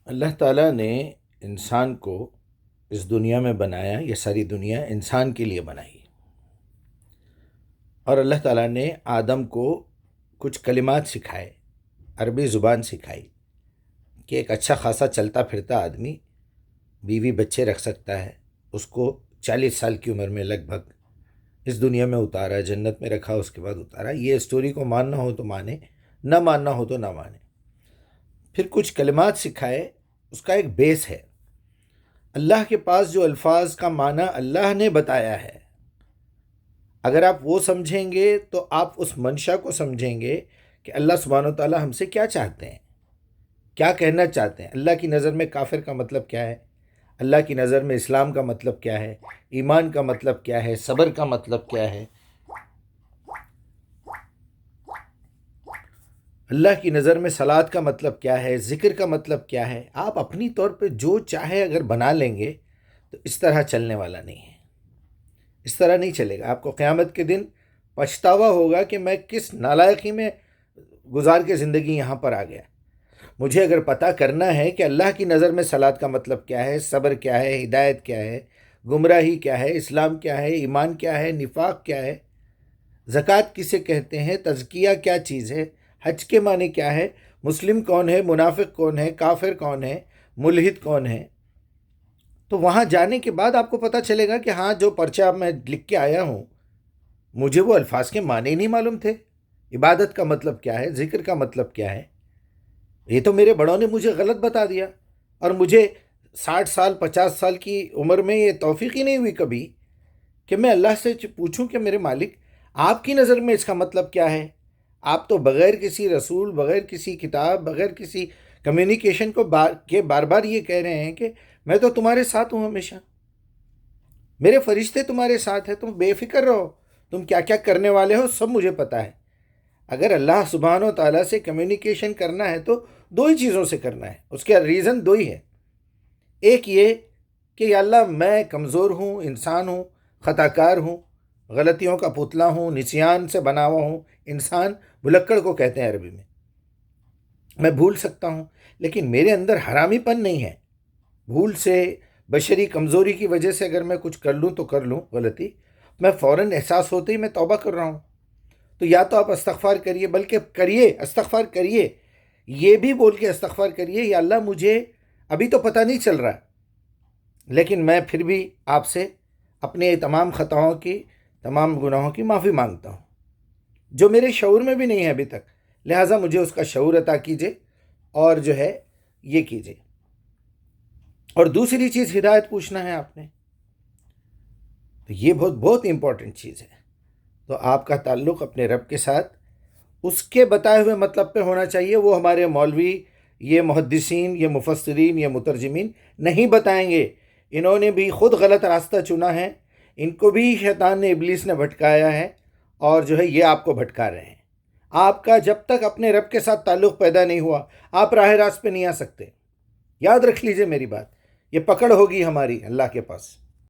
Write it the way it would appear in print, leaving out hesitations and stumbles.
اللہ تعالیٰ نے انسان کو اس دنیا میں بنایا، یہ ساری دنیا انسان کے لیے بنائی، اور اللہ تعالیٰ نے آدم کو کچھ کلمات سکھائے، عربی زبان سکھائی کہ ایک اچھا خاصا چلتا پھرتا آدمی بیوی بچے رکھ سکتا ہے۔ اس کو 40 سال کی عمر میں لگ بھگ اس دنیا میں اتارا، جنت میں رکھا، اس کے بعد اتارا۔ یہ اسٹوری کو ماننا ہو تو مانے، نہ ماننا ہو تو نہ مانے۔ پھر کچھ کلمات سکھائے، اس کا ایک بیس ہے۔ اللہ کے پاس جو الفاظ کا معنی اللہ نے بتایا ہے، اگر آپ وہ سمجھیں گے تو آپ اس منشا کو سمجھیں گے کہ اللہ سبحانہ و تعالیٰ ہم سے کیا چاہتے ہیں، کیا کہنا چاہتے ہیں۔ اللہ کی نظر میں کافر کا مطلب کیا ہے، اللہ کی نظر میں اسلام کا مطلب کیا ہے، ایمان کا مطلب کیا ہے، صبر کا مطلب کیا ہے، اللہ کی نظر میں صلات کا مطلب کیا ہے، ذکر کا مطلب کیا ہے۔ آپ اپنی طور پہ جو چاہے اگر بنا لیں گے تو اس طرح چلنے والا نہیں ہے، اس طرح نہیں چلے گا۔ آپ کو قیامت کے دن پچھتاوا ہوگا کہ میں کس نالائقی میں گزار کے زندگی یہاں پر آ گیا۔ مجھے اگر پتہ کرنا ہے کہ اللہ کی نظر میں صلات کا مطلب کیا ہے، صبر کیا ہے، ہدایت کیا ہے، گمراہی کیا ہے، اسلام کیا ہے، ایمان کیا ہے، نفاق کیا ہے، زکوٰۃ کسے کہتے ہیں، تزکیہ کیا چیز ہے، حج کے معنی کیا ہے، مسلم کون ہے، منافق کون ہے، کافر کون ہے، ملحد کون ہے، تو وہاں جانے کے بعد آپ کو پتہ چلے گا کہ ہاں جو پرچہ میں لکھ کے آیا ہوں مجھے وہ الفاظ کے معنی نہیں معلوم تھے۔ عبادت کا مطلب کیا ہے، ذکر کا مطلب کیا ہے، یہ تو میرے بڑوں نے مجھے غلط بتا دیا، اور مجھے 60 سال 50 سال کی عمر میں یہ توفیق ہی نہیں ہوئی کبھی کہ میں اللہ سے پوچھوں کہ میرے مالک آپ کی نظر میں اس کا مطلب کیا ہے۔ آپ تو بغیر کسی رسول، بغیر کسی کتاب، بغیر کسی کمیونیکیشن کو بار بار یہ کہہ رہے ہیں کہ میں تو تمہارے ساتھ ہوں، ہمیشہ میرے فرشتے تمہارے ساتھ ہیں، تم بے فکر رہو، تم کیا کیا کرنے والے ہو سب مجھے پتہ ہے۔ اگر اللہ سبحانہ و تعالیٰ سے کمیونیکیشن کرنا ہے تو دو ہی چیزوں سے کرنا ہے، اس کا ریزن دو ہی ہے۔ ایک یہ کہ یا اللہ میں کمزور ہوں، انسان ہوں، خطا کار ہوں، غلطیوں کا پتلا ہوں، نسیان سے بنا ہوا ہوں، انسان بھلکڑ کو کہتے ہیں عربی میں بھول سکتا ہوں، لیکن میرے اندر حرامی پن نہیں ہے۔ بھول سے، بشری کمزوری کی وجہ سے اگر میں کچھ کر لوں تو کر لوں غلطی، میں فوراً احساس ہوتے ہی میں توبہ کر رہا ہوں، تو یا تو آپ استغفار کریے، بلکہ کریے، استغفار کریے، یہ بھی بول کے استغفار کریے یا اللہ مجھے ابھی تو پتہ نہیں چل رہا، لیکن میں پھر بھی آپ سے اپنے تمام خطاؤں کی، تمام گناہوں کی معافی مانگتا ہوں جو میرے شعور میں بھی نہیں ہے ابھی تک، لہٰذا مجھے اس کا شعور عطا کیجئے اور جو ہے یہ کیجئے۔ اور دوسری چیز ہدایت پوچھنا ہے آپ نے، تو یہ بہت بہت امپورٹنٹ چیز ہے۔ تو آپ کا تعلق اپنے رب کے ساتھ اس کے بتائے ہوئے مطلب پہ ہونا چاہیے۔ وہ ہمارے مولوی، یہ محدثین، یہ مفسرین، یہ مترجمین نہیں بتائیں گے۔ انہوں نے بھی خود غلط راستہ چنا ہے، ان کو بھی شیطان نے، ابلیس نے بھٹکایا ہے، اور جو ہے یہ آپ کو بھٹکا رہے ہیں۔ آپ کا جب تک اپنے رب کے ساتھ تعلق پیدا نہیں ہوا آپ راہ راست پہ نہیں آ سکتے۔ یاد رکھ لیجئے میری بات، یہ پکڑ ہوگی ہماری اللہ کے پاس۔